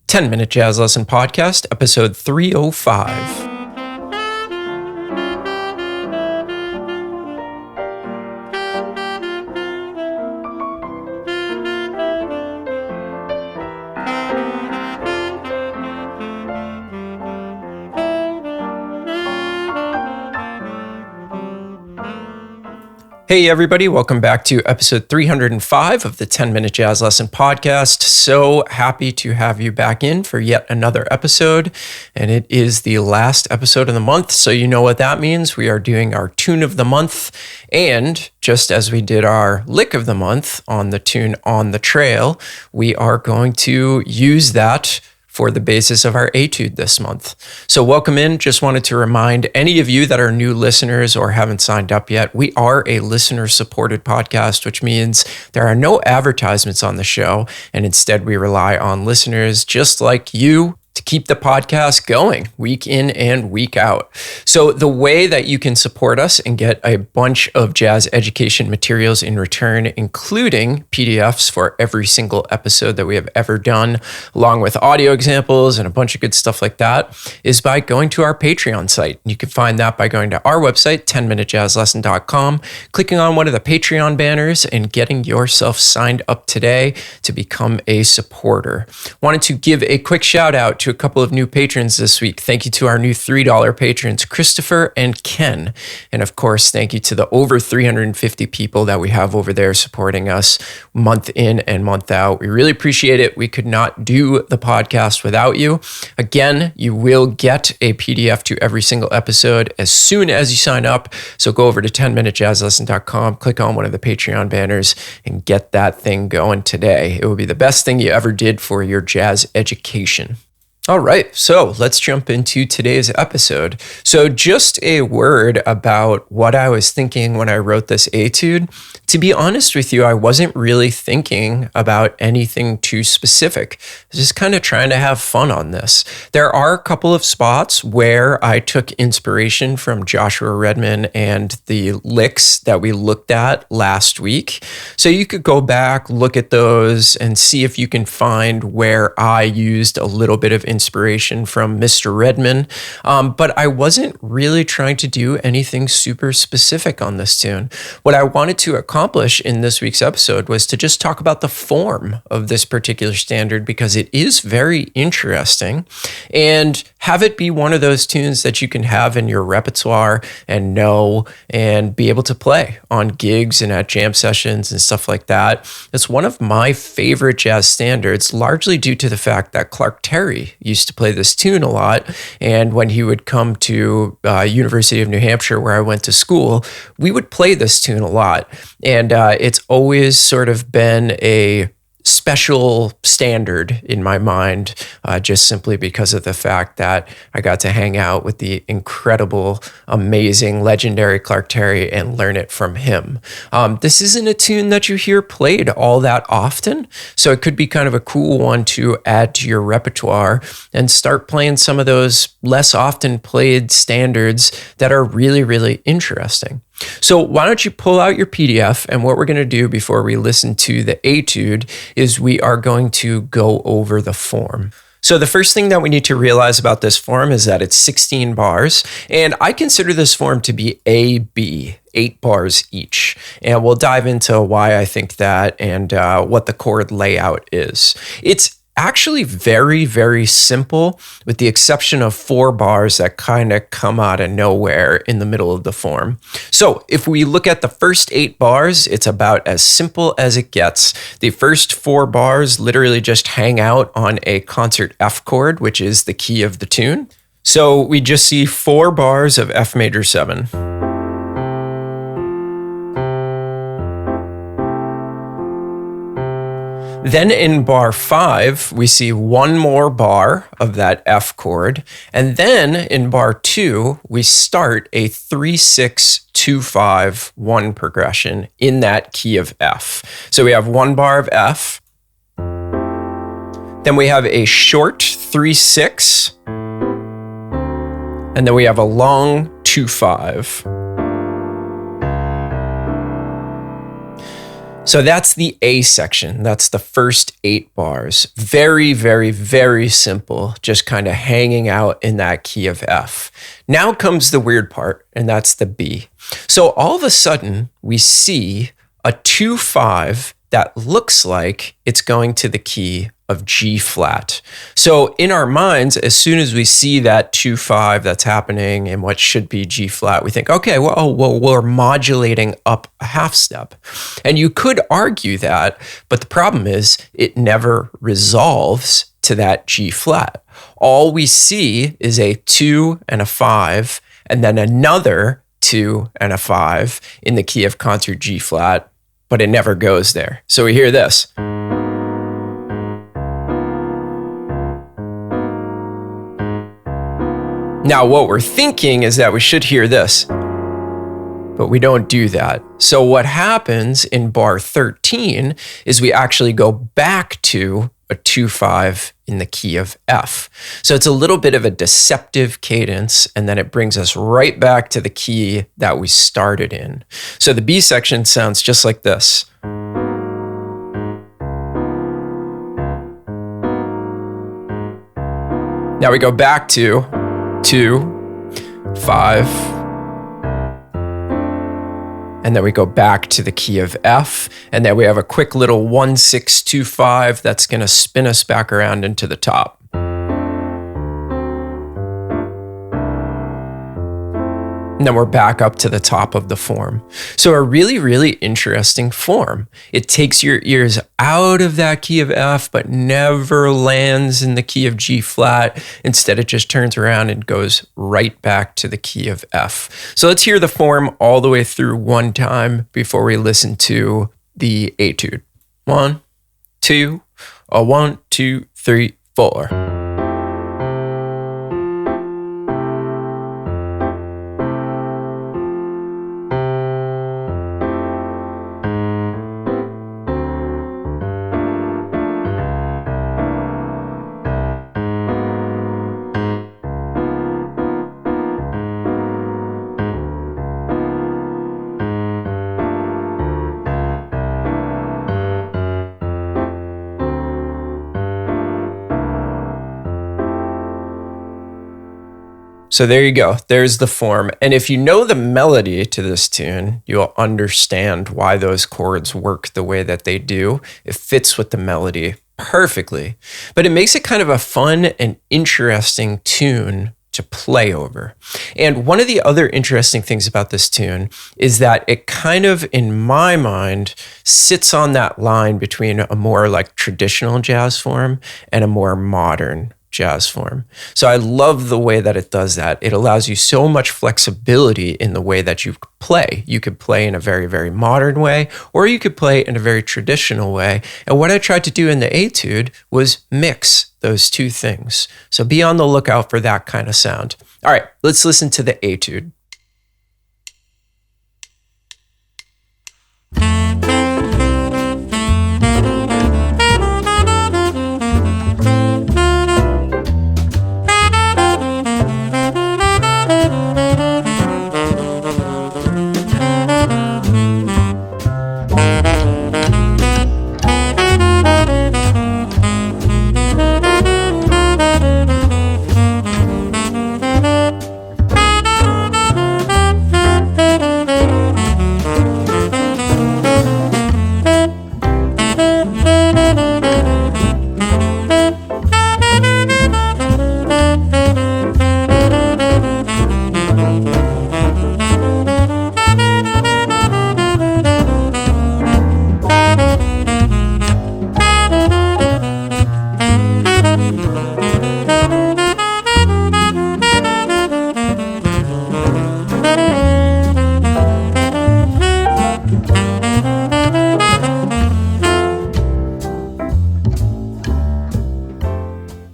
10-Minute Jazz Lesson Podcast, episode 305. Hey everybody, welcome back to episode 305 of the 10-Minute Jazz Lesson Podcast. So happy to have you back in for yet another episode, and it is the last episode of the month, so you know what that means. We are doing our tune of the month, and just as we did our lick of the month on the tune On the Trail, we are going to use that for the basis of our etude this month. So welcome in. Just wanted to remind any of you that are new listeners or haven't signed up yet, we are a listener-supported podcast, which means there are no advertisements on the show, and instead we rely on listeners just like you to keep the podcast going week in and week out. So the way that you can support us and get a bunch of jazz education materials in return, including PDFs for every single episode that we have ever done, along with audio examples and a bunch of good stuff like that, is by going to our Patreon site. You can find that by going to our website, 10minutejazzlesson.com, clicking on one of the Patreon banners and getting yourself signed up today to become a supporter. Wanted to give a quick shout out to a couple of new patrons this week. Thank you to our new $3 patrons, Christopher and Ken. And of course, thank you to the over 350 people that we have over there supporting us month in and month out. We really appreciate it. We could not do the podcast without you. Again, you will get a PDF to every single episode as soon as you sign up. So go over to 10minutejazzlesson.com, click on one of the Patreon banners and get that thing going today. It will be the best thing you ever did for your jazz education. All right, so let's jump into today's episode. So just a word about what I was thinking when I wrote this etude. To be honest with you, I wasn't really thinking about anything too specific. I was just kind of trying to have fun on this. There are a couple of spots where I took inspiration from Joshua Redman and the licks that we looked at last week. So you could go back, look at those, and see if you can find where I used a little bit of inspiration from Mr. Redman. But I wasn't really trying to do anything super specific on this tune. What I wanted to accomplish in this week's episode was to just talk about the form of this particular standard because it is very interesting, and have it be one of those tunes that you can have in your repertoire and know and be able to play on gigs and at jam sessions and stuff like that. It's one of my favorite jazz standards, largely due to the fact that Clark Terry used to play this tune a lot, and when he would come to University of New Hampshire, where I went to school, we would play this tune a lot. And it's always sort of been a special standard in my mind, just simply because of the fact that I got to hang out with the incredible, amazing, legendary Clark Terry and learn it from him. This isn't a tune that you hear played all that often, so it could be kind of a cool one to add to your repertoire and start playing some of those less often played standards that are really, really interesting. So why don't you pull out your PDF, and what we're going to do before we listen to the etude is we are going to go over the form. So the first thing that we need to realize about this form is that it's 16 bars, and I consider this form to be A-B, 8 bars each. And we'll dive into why I think that and what the chord layout is. It's actually very, very simple, with the exception of 4 bars that kind of come out of nowhere in the middle of the form. So if we look at the first 8 bars, it's about as simple as it gets. The first 4 bars literally just hang out on a concert F chord, which is the key of the tune. So we just see 4 bars of F major 7. Then in bar 5, we see 1 more bar of that F chord. And then in bar 2, we start a 3-6-2-5-1 progression in that key of F. So we have 1 bar of F. Then we have a short 3-6. And then we have a long 2-5. So that's the A section. That's the first 8 bars. Very, very, very simple, just kind of hanging out in that key of F. Now comes the weird part, and that's the B. So all of a sudden, we see a 2-5 that looks like it's going to the key of G flat. So in our minds, as soon as we see that 2-5 that's happening in what should be G flat, we think, okay, well, we're modulating up a half step. And you could argue that, but the problem is it never resolves to that G flat. All we see is a 2 and a 5, and then another 2 and a 5 in the key of concert G flat, but it never goes there. So we hear this. Now, what we're thinking is that we should hear this, but we don't do that. So what happens in bar 13 is we actually go back to a 2-5 in the key of F. So it's a little bit of a deceptive cadence, and then it brings us right back to the key that we started in. So the B section sounds just like this. Now we go back to 2, 5, and then we go back to the key of F, and then we have a quick little 1-6-2-5 that's going to spin us back around into the top. And then we're back up to the top of the form. So a really, really interesting form. It takes your ears out of that key of F, but never lands in the key of G flat. Instead, it just turns around and goes right back to the key of F. So let's hear the form all the way through one time before we listen to the etude. 1, 2, 1, 2, 3, 4. So there you go. There's the form. And if you know the melody to this tune, you'll understand why those chords work the way that they do. It fits with the melody perfectly. But it makes it kind of a fun and interesting tune to play over. And one of the other interesting things about this tune is that it kind of, in my mind, sits on that line between a more like traditional jazz form and a more modern jazz form. So I love the way that it does that. It allows you so much flexibility in the way that you play. You could play in a very, very modern way, or you could play in a very traditional way. And what I tried to do in the etude was mix those two things. So be on the lookout for that kind of sound. All right, let's listen to the etude.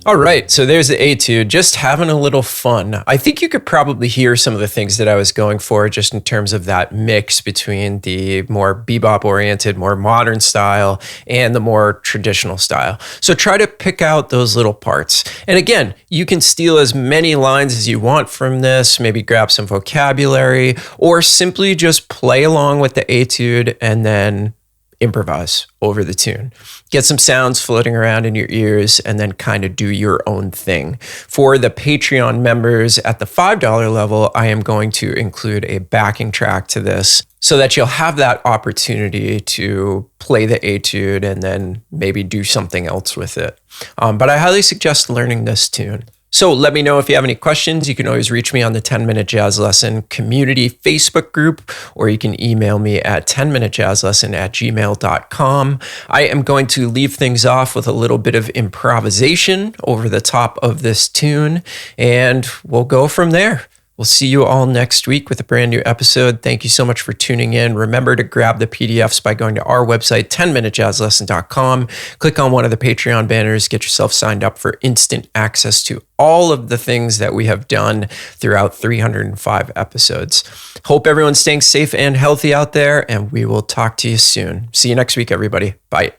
All right, so there's the etude, just having a little fun. I think you could probably hear some of the things that I was going for just in terms of that mix between the more bebop-oriented, more modern style and the more traditional style. So try to pick out those little parts. And again, you can steal as many lines as you want from this, maybe grab some vocabulary, or simply just play along with the etude and then improvise over the tune. Get some sounds floating around in your ears and then kind of do your own thing. For the Patreon members at the $5 level, I am going to include a backing track to this so that you'll have that opportunity to play the etude and then maybe do something else with it. But I highly suggest learning this tune. So let me know if you have any questions. You can always reach me on the 10-Minute Jazz Lesson community Facebook group, or you can email me at 10minutejazzlesson@gmail.com. I am going to leave things off with a little bit of improvisation over the top of this tune, and we'll go from there. We'll see you all next week with a brand new episode. Thank you so much for tuning in. Remember to grab the PDFs by going to our website, 10minutejazzlesson.com. Click on one of the Patreon banners. Get yourself signed up for instant access to all of the things that we have done throughout 305 episodes. Hope everyone's staying safe and healthy out there, and we will talk to you soon. See you next week, everybody. Bye.